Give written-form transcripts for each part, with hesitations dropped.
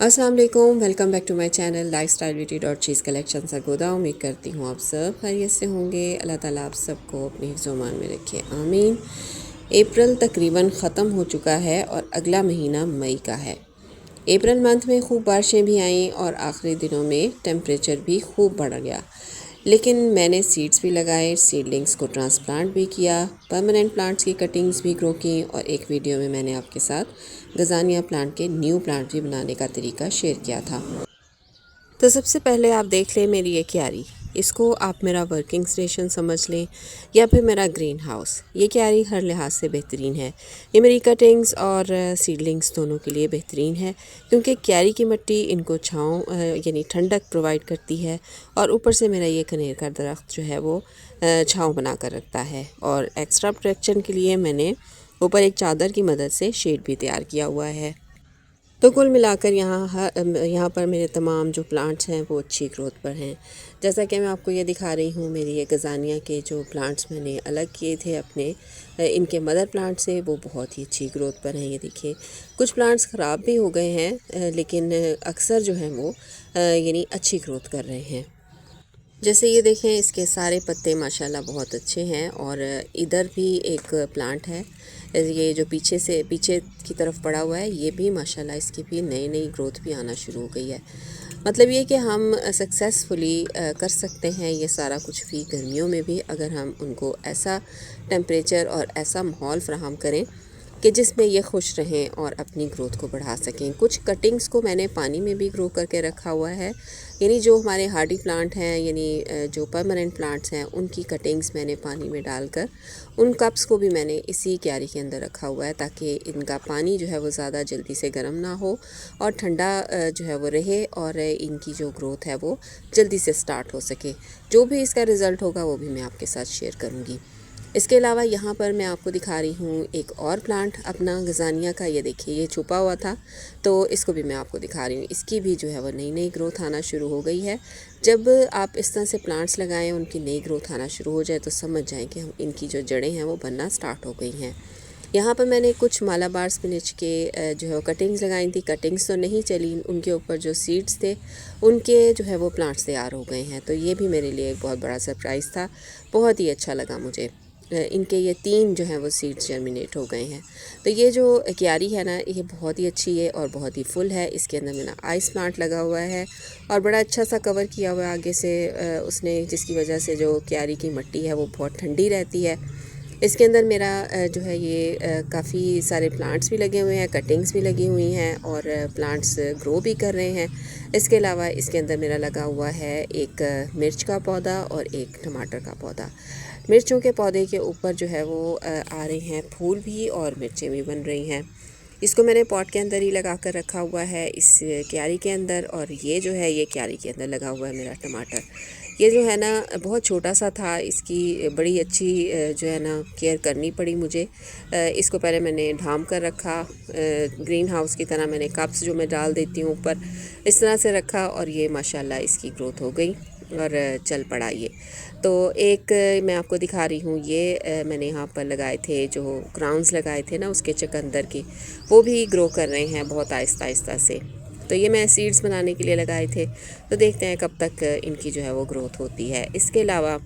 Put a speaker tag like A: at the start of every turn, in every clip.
A: अस्सलाम वालेकुम, welcome back to my channel lifestyle beauty dot चीज़ कलेक्शन सरगोदा। उम्मीद करती हूँ आप सब खैरियत से होंगे। अल्लाह ताला आप सबको अपने हिफ्ज़-ओ-मान में रखे, आमीन। अप्रैल तकरीबन ख़त्म हो चुका है और अगला महीना मई का है। अप्रैल मंथ में खूब बारिशें भी आईं और आखिरी दिनों में टेम्परेचर भी खूब बढ़ गया, लेकिन मैंने सीड्स भी लगाए, सीडलिंग्स को ट्रांसप्लांट भी किया, परमानेंट प्लांट्स की कटिंग्स भी ग्रो की और एक वीडियो में मैंने आपके साथ गजानिया प्लांट के न्यू प्लांट भी बनाने का तरीका शेयर किया था। तो सबसे पहले आप देख लें मेरी ये क्यारी। इसको आप मेरा वर्किंग स्टेशन समझ लें या फिर मेरा ग्रीन हाउस। ये क्यारी हर लिहाज से बेहतरीन है। ये मेरी कटिंग्स और सीडलिंग्स दोनों के लिए बेहतरीन है, क्योंकि क्यारी की मिट्टी इनको छाँव यानी ठंडक प्रोवाइड करती है और ऊपर से मेरा ये कनेर का दरख्त जो है वो छाँव बना कर रखता है। और एक्स्ट्रा प्रोटेक्शन के लिए मैंने ऊपर एक चादर की मदद से शेड भी तैयार किया हुआ है। तो कुल मिलाकर यहाँ पर मेरे तमाम जो प्लांट्स हैं वो अच्छी ग्रोथ पर हैं। जैसा कि मैं आपको ये दिखा रही हूँ, मेरी ये गजानिया के जो प्लांट्स मैंने अलग किए थे अपने इनके मदर प्लांट से, वो बहुत ही अच्छी ग्रोथ पर हैं। ये देखिए, कुछ प्लांट्स ख़राब भी हो गए हैं, लेकिन अक्सर जो हैं वो यानी अच्छी ग्रोथ कर रहे हैं। जैसे ये देखें, इसके सारे पत्ते माशाल्लाह बहुत अच्छे हैं। और इधर भी एक प्लांट है, ये जो पीछे की तरफ पड़ा हुआ है, ये भी माशाल्लाह इसकी भी नई नई ग्रोथ भी आना शुरू हो गई है। मतलब ये कि हम सक्सेसफुली कर सकते हैं ये सारा कुछ भी गर्मियों में भी, अगर हम उनको ऐसा टेम्परेचर और ऐसा माहौल फ़राहम करें कि जिसमें ये खुश रहें और अपनी ग्रोथ को बढ़ा सकें। कुछ कटिंग्स को मैंने पानी में भी ग्रो करके रखा हुआ है, यानी जो हमारे हार्डी प्लांट हैं, यानी जो परमानेंट प्लांट्स हैं, उनकी कटिंग्स मैंने पानी में डालकर उन कप्स को भी मैंने इसी क्यारी के अंदर रखा हुआ है, ताकि इनका पानी जो है वो ज़्यादा जल्दी से गर्म ना हो और ठंडा जो है वो रहे और इनकी जो ग्रोथ है वो जल्दी से स्टार्ट हो सके। जो भी इसका रिज़ल्ट होगा वो भी मैं आपके साथ शेयर करूँगी। इसके अलावा यहाँ पर मैं आपको दिखा रही हूँ एक और प्लांट अपना गजानिया का। ये देखिए, ये छुपा हुआ था, तो इसको भी मैं आपको दिखा रही हूँ। इसकी भी जो है वो नई नई ग्रोथ आना शुरू हो गई है। जब आप इस तरह से प्लांट्स लगाएं, उनकी नई ग्रोथ आना शुरू हो जाए, तो समझ जाएं कि हम इनकी जो जड़ें हैं वो बनना स्टार्ट हो गई हैं। यहाँ पर मैंने कुछ मालाबार स्पिनच के जो है वो कटिंग्स लगाई थी। कटिंग्स तो नहीं चली, उनके ऊपर जो सीड्स थे उनके जो है वो प्लांट्स तैयार हो गए हैं। तो ये भी मेरे लिए एक बहुत बड़ा सरप्राइज़ था, बहुत ही अच्छा लगा मुझे। इनके ये 3 जो हैं वो सीड्स जर्मिनेट हो गए हैं। तो ये जो क्यारी है ना, ये बहुत ही अच्छी है और बहुत ही फुल है। इसके अंदर मेरा आइस प्लांट लगा हुआ है और बड़ा अच्छा सा कवर किया हुआ है आगे से उसने, जिसकी वजह से जो क्यारी की मिट्टी है वो बहुत ठंडी रहती है। इसके अंदर मेरा जो है ये काफ़ी सारे प्लांट्स भी लगे हुए हैं, कटिंग्स भी लगी हुई हैं और प्लांट्स ग्रो भी कर रहे हैं। इसके अलावा इसके अंदर मेरा लगा हुआ है एक मिर्च का पौधा और एक टमाटर का पौधा। मिर्चों के पौधे के ऊपर जो है वो आ रहे हैं फूल भी और मिर्चें भी बन रही हैं। इसको मैंने पॉट के अंदर ही लगा कर रखा हुआ है इस क्यारी के अंदर। और ये जो है ये क्यारी के अंदर लगा हुआ है मेरा टमाटर। ये जो है ना बहुत छोटा सा था, इसकी बड़ी अच्छी जो है ना केयर करनी पड़ी मुझे। इसको पहले मैंने ढाम कर रखा, ग्रीन हाउस की तरह मैंने कप्स जो मैं डाल देती हूँ ऊपर, इस तरह से रखा और ये माशाल्लाह इसकी ग्रोथ हो गई और चल पड़ा ये। तो एक मैं आपको दिखा रही हूँ, ये मैंने यहाँ पर लगाए थे जो क्राउन्स लगाए थे ना उसके चकंदर की, वो भी ग्रो कर रहे हैं बहुत आहिस्ता आहिस्ता से। तो ये मैं सीड्स बनाने के लिए लगाए थे, तो देखते हैं कब तक इनकी जो है वो ग्रोथ होती है। इसके अलावा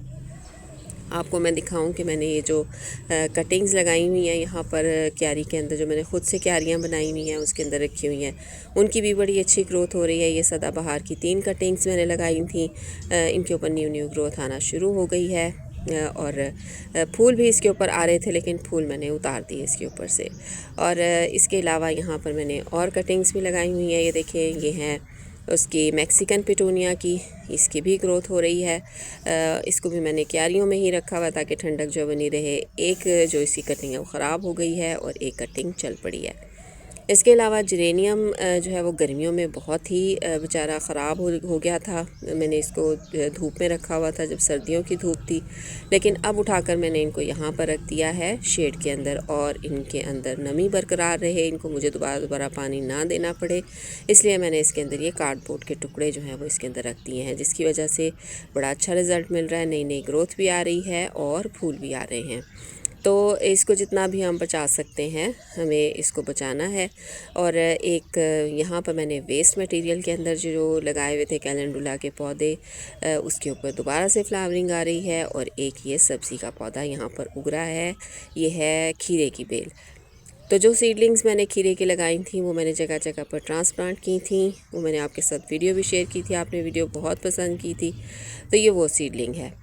A: आपको मैं दिखाऊं कि मैंने ये जो कटिंग्स लगाई हुई हैं यहाँ पर क्यारी के अंदर, जो मैंने ख़ुद से क्यारियाँ बनाई हुई हैं उसके अंदर रखी हुई हैं, उनकी भी बड़ी अच्छी ग्रोथ हो रही है। ये सदाबहार की 3 कटिंग्स मैंने लगाई थी, इनके ऊपर न्यू ग्रोथ आना शुरू हो गई है। और फूल भी इसके ऊपर आ रहे थे, लेकिन फूल मैंने उतार दिए इसके ऊपर से। और इसके अलावा यहाँ पर मैंने और कटिंग्स भी लगाई हुई हैं। ये देखिए, ये हैं उसकी मैक्सिकन पिटूनिया की, इसकी भी ग्रोथ हो रही है। इसको भी मैंने क्यारियों में ही रखा हुआ ताकि ठंडक जो बनी रहे। एक जो इसकी कटिंग है वो ख़राब हो गई है और एक कटिंग चल पड़ी है। इसके अलावा जेरेनियम जो है वो गर्मियों में बहुत ही बेचारा ख़राब हो गया था। मैंने इसको धूप में रखा हुआ था जब सर्दियों की धूप थी, लेकिन अब उठाकर मैंने इनको यहाँ पर रख दिया है शेड के अंदर, और इनके अंदर नमी बरकरार रहे, इनको मुझे दोबारा पानी ना देना पड़े, इसलिए मैंने इसके अंदर ये कार्डबोर्ड के टुकड़े जो हैं वो इसके अंदर रख दिए हैं, जिसकी वजह से बड़ा अच्छा रिज़ल्ट मिल रहा है। नई नई ग्रोथ भी आ रही है और फूल भी आ रहे हैं। तो इसको जितना भी हम बचा सकते हैं हमें इसको बचाना है। और एक यहाँ पर मैंने वेस्ट मटेरियल के अंदर जो लगाए हुए थे कैलेंडुला के पौधे, उसके ऊपर दोबारा से फ्लावरिंग आ रही है। और एक ये सब्ज़ी का पौधा यहाँ पर उग रहा है, ये है खीरे की बेल। तो जो सीडलिंग्स मैंने खीरे की लगाई थी वो मैंने जगह जगह पर ट्रांसप्लांट की थी, वो मैंने आपके साथ वीडियो भी शेयर की थी, आपने वीडियो बहुत पसंद की थी। तो ये वो सीडलिंग है।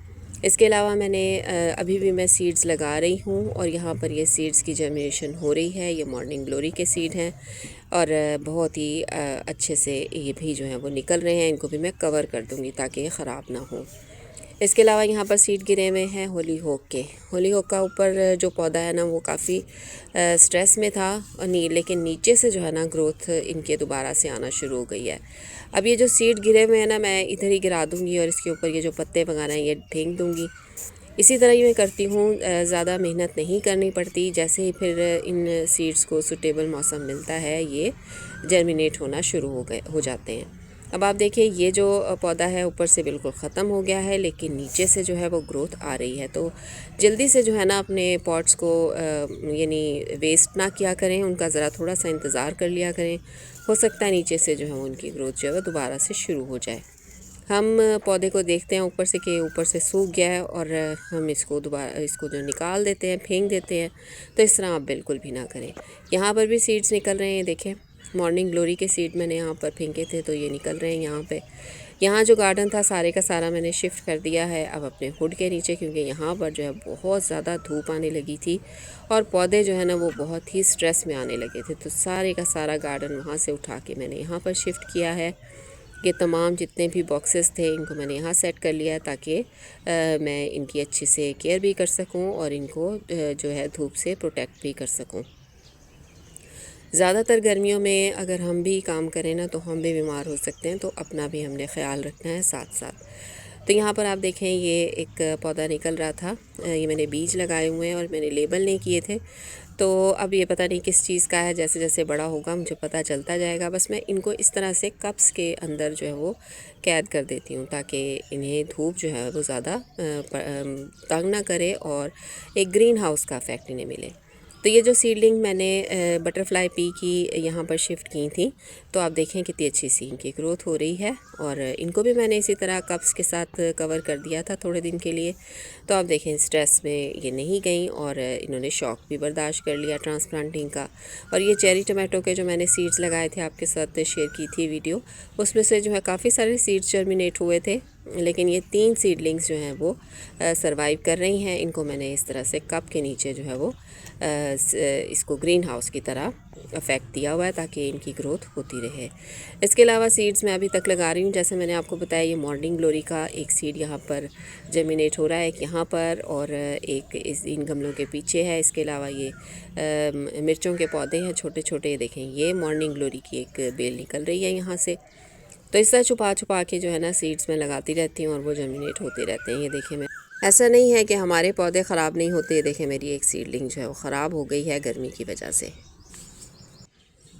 A: इसके अलावा मैंने अभी भी मैं सीड्स लगा रही हूँ और यहाँ पर ये सीड्स की जर्मिनेशन हो रही है। ये मॉर्निंग ग्लोरी के सीड हैं और बहुत ही अच्छे से ये भी जो है वो निकल रहे हैं। इनको भी मैं कवर कर दूँगी ताकि ये ख़राब ना हो। इसके अलावा यहाँ पर सीड गिरे हुए हैं होली होक के। होली होक का ऊपर जो पौधा है ना वो काफ़ी स्ट्रेस में था और लेकिन नीचे से जो है ना ग्रोथ इनके दोबारा से आना शुरू हो गई है। अब ये जो सीड गिरे हुए हैं ना मैं इधर ही गिरा दूँगी और इसके ऊपर ये जो पत्ते वगैरह हैं ये फेंक दूँगी। इसी तरह ही मैं करती हूँ, ज़्यादा मेहनत नहीं करनी पड़ती। जैसे ही फिर इन सीड्स को सूटेबल मौसम मिलता है ये जर्मिनेट होना शुरू हो जाते हैं। अब आप देखिए ये जो पौधा है ऊपर से बिल्कुल ख़त्म हो गया है, लेकिन नीचे से जो है वो ग्रोथ आ रही है। तो जल्दी से जो है ना अपने पॉट्स को यानी वेस्ट ना किया करें, उनका ज़रा थोड़ा सा इंतज़ार कर लिया करें। हो सकता है नीचे से जो है उनकी ग्रोथ जो है वो दोबारा से शुरू हो जाए। हम पौधे को देखते हैं ऊपर से कि ऊपर से सूख गया है और हम इसको दोबारा इसको जो निकाल देते हैं, फेंक देते हैं। तो इस तरह आप बिल्कुल भी ना करें। यहाँ पर भी सीड्स निकल रहे हैं, देखें मॉर्निंग ग्लोरी के सीड मैंने यहाँ पर फेंके थे तो ये निकल रहे हैं यहाँ पे। यहाँ जो गार्डन था सारे का सारा मैंने शिफ्ट कर दिया है अब अपने हुड के नीचे, क्योंकि यहाँ पर जो है बहुत ज़्यादा धूप आने लगी थी और पौधे जो है ना वो बहुत ही स्ट्रेस में आने लगे थे। तो सारे का सारा गार्डन वहाँ से उठा के मैंने यहाँ पर शिफ्ट किया है। ये तमाम जितने भी बॉक्सेस थे इनको मैंने यहाँ सेट कर लिया ताकि मैं इनकी अच्छे से केयर भी कर सकूँ और इनको जो है धूप से प्रोटेक्ट भी कर सकूँ। ज़्यादातर गर्मियों में अगर हम भी काम करें ना तो हम भी बीमार हो सकते हैं, तो अपना भी हमने ख्याल रखना है साथ साथ। तो यहाँ पर आप देखें ये एक पौधा निकल रहा था, ये मैंने बीज लगाए हुए हैं और मैंने लेबल नहीं किए थे। तो अब ये पता नहीं किस चीज़ का है, जैसे जैसे बड़ा होगा मुझे पता चलता जाएगा। बस मैं इनको इस तरह से कप्स के अंदर जो है वो कैद कर देती हूँ ताकि इन्हें धूप जो है वो ज़्यादा तंग ना करे और एक ग्रीन हाउस का इफ़ेक्ट इन्हें मिले। तो ये जो सीडलिंग मैंने बटरफ्लाई पी की यहाँ पर शिफ्ट की थी, तो आप देखें कितनी अच्छी सी इनकी ग्रोथ हो रही है। और इनको भी मैंने इसी तरह कप्स के साथ कवर कर दिया था थोड़े दिन के लिए। तो आप देखें स्ट्रेस में ये नहीं गई और इन्होंने शॉक भी बर्दाश्त कर लिया ट्रांसप्लांटिंग का। और ये चेरी टमाटो के जो मैंने सीड्स लगाए थे आपके साथ शेयर की थी वीडियो, उसमें से जो है काफ़ी सारे सीड्स जर्मिनेट हुए थे, लेकिन ये 3 सीडलिंग्स जो हैं वो सरवाइव कर रही हैं। इनको मैंने इस तरह से कप के नीचे जो है वो इसको ग्रीन हाउस की तरह इफ़ेक्ट दिया हुआ है ताकि इनकी ग्रोथ होती रहे। इसके अलावा सीड्स मैं अभी तक लगा रही हूँ, जैसे मैंने आपको बताया ये मॉर्निंग ग्लोरी का एक सीड यहाँ पर जर्मिनेट हो रहा है, एक यहाँ पर और एक इन गमलों के पीछे है। इसके अलावा ये मिर्चों के पौधे हैं छोटे छोटे, देखें ये मॉर्निंग ग्लोरी की एक बेल निकल रही है यहाँ से। तो इस तरह छुपा छुपा के जो है ना सीड्स में लगाती रहती हूँ और वो जर्मिनेट होते रहते हैं। ये देखें, मैं ऐसा नहीं है कि हमारे पौधे ख़राब नहीं होते। देखें मेरी एक सीडलिंग जो है वो ख़राब हो गई है गर्मी की वजह से।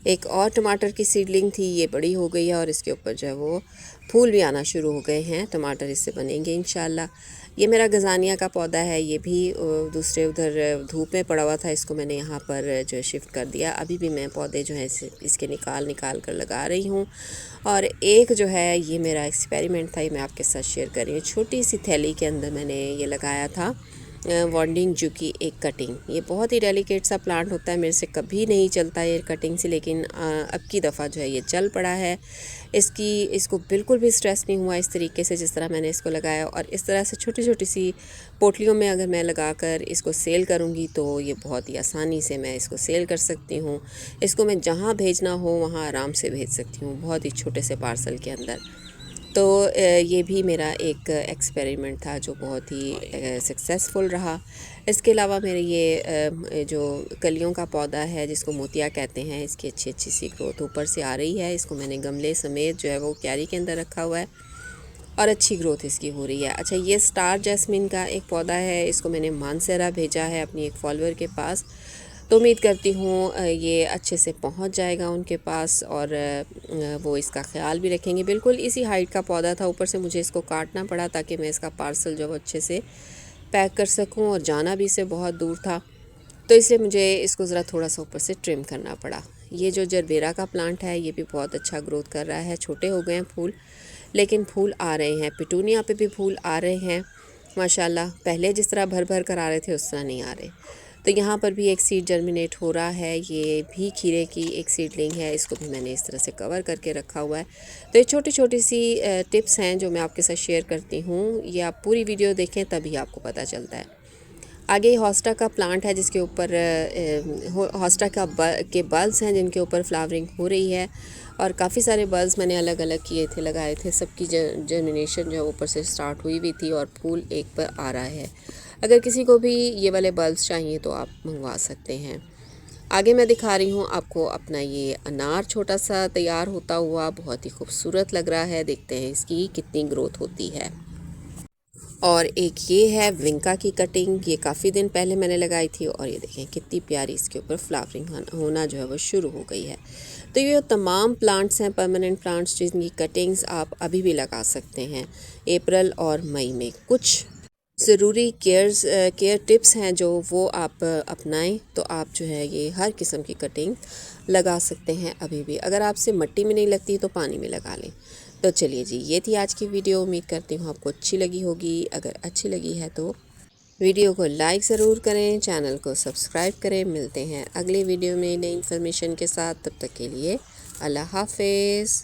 A: एक और टमाटर की सीडलिंग थी, ये बड़ी हो गई है और इसके ऊपर जो है वो फूल भी आना शुरू हो गए हैं। टमाटर इससे बनेंगे इंशाल्लाह। ये मेरा गज़ानिया का पौधा है, ये भी दूसरे उधर धूप में पड़ा हुआ था, इसको मैंने यहाँ पर जो शिफ्ट कर दिया। अभी भी मैं पौधे जो है इसके निकाल कर लगा रही हूँ। और एक जो है ये मेरा एक्सपेरिमेंट था, ये मैं आपके साथ शेयर कर रही हूँ। छोटी सी थैली के अंदर मैंने ये लगाया था वॉन्डिंग जू की एक कटिंग। ये बहुत ही डेलिकेट सा प्लांट होता है, मेरे से कभी नहीं चलता ये कटिंग से, लेकिन अब की दफ़ा जो है ये चल पड़ा है। इसको बिल्कुल भी स्ट्रेस नहीं हुआ इस तरीके से जिस तरह मैंने इसको लगाया। और इस तरह से छोटी छोटी सी पोटलियों में अगर मैं लगाकर इसको सेल करूँगी तो ये बहुत ही आसानी से मैं इसको सेल कर सकती हूँ। इसको मैं जहाँ भेजना हो वहाँ आराम से भेज सकती हूँ, बहुत ही छोटे से पार्सल के अंदर। तो ये भी मेरा एक एक्सपेरिमेंट था जो बहुत ही सक्सेसफुल रहा। इसके अलावा मेरे ये जो कलियों का पौधा है जिसको मोतिया कहते हैं, इसकी अच्छी अच्छी सी ग्रोथ ऊपर से आ रही है। इसको मैंने गमले समेत जो है वो क्यारी के अंदर रखा हुआ है और अच्छी ग्रोथ इसकी हो रही है। अच्छा, ये स्टार जैस्मिन का एक पौधा है, इसको मैंने मानसेरा भेजा है अपनी एक फॉलोअर के पास। तो उम्मीद करती हूँ ये अच्छे से पहुँच जाएगा उनके पास और वो इसका ख्याल भी रखेंगे। बिल्कुल इसी हाइट का पौधा था, ऊपर से मुझे इसको काटना पड़ा ताकि मैं इसका पार्सल जो अच्छे से पैक कर सकूँ और जाना भी इससे बहुत दूर था। तो इसलिए मुझे इसको ज़रा थोड़ा सा ऊपर से ट्रिम करना पड़ा। ये जो जरबेरा का प्लांट है ये भी बहुत अच्छा ग्रोथ कर रहा है। छोटे हो गए हैं फूल, लेकिन फूल आ रहे हैं। पिटूनिया पे भी फूल आ रहे हैं माशाल्लाह। पहले जिस तरह भर भर कर आ रहे थे उस तरह नहीं आ रहे। तो यहाँ पर भी एक सीड जर्मिनेट हो रहा है। ये भी खीरे की एक सीडलिंग है, इसको भी मैंने इस तरह से कवर करके रखा हुआ है। तो ये छोटी छोटी सी टिप्स हैं जो मैं आपके साथ शेयर करती हूँ। ये आप पूरी वीडियो देखें तभी आपको पता चलता है। आगे हॉस्टा का प्लांट है जिसके ऊपर हॉस्टा के बल्ब्स हैं जिनके ऊपर फ्लावरिंग हो रही है। और काफ़ी सारे बल्ब्स मैंने अलग अलग किए थे, लगाए थे। सबकी जर्मिनेशन जो ऊपर से स्टार्ट हुई हुई थी और फूल एक पर आ रहा है। अगर किसी को भी ये वाले बल्ब्स चाहिए तो आप मंगवा सकते हैं। आगे मैं दिखा रही हूँ आपको अपना ये अनार छोटा सा तैयार होता हुआ, बहुत ही खूबसूरत लग रहा है। देखते हैं इसकी कितनी ग्रोथ होती है। और एक ये है विंका की कटिंग, ये काफ़ी दिन पहले मैंने लगाई थी और ये देखें कितनी प्यारी इसके ऊपर फ्लावरिंग होना जो है वो शुरू हो गई है। तो ये तमाम प्लांट्स हैं परमानेंट प्लांट्स जिनकी कटिंग्स आप अभी भी लगा सकते हैं अप्रैल और मई में। कुछ ज़रूरी केयर टिप्स हैं जो वो आप अपनाएं तो आप जो है ये हर किस्म की कटिंग लगा सकते हैं अभी भी। अगर आपसे मिट्टी में नहीं लगती तो पानी में लगा लें। तो चलिए जी, ये थी आज की वीडियो। उम्मीद करती हूँ आपको अच्छी लगी होगी। अगर अच्छी लगी है तो वीडियो को लाइक ज़रूर करें, चैनल को सब्सक्राइब करें। मिलते हैं अगली वीडियो में नई इन्फॉर्मेशन के साथ। तब तक के लिए अल्लाह हाफिज़।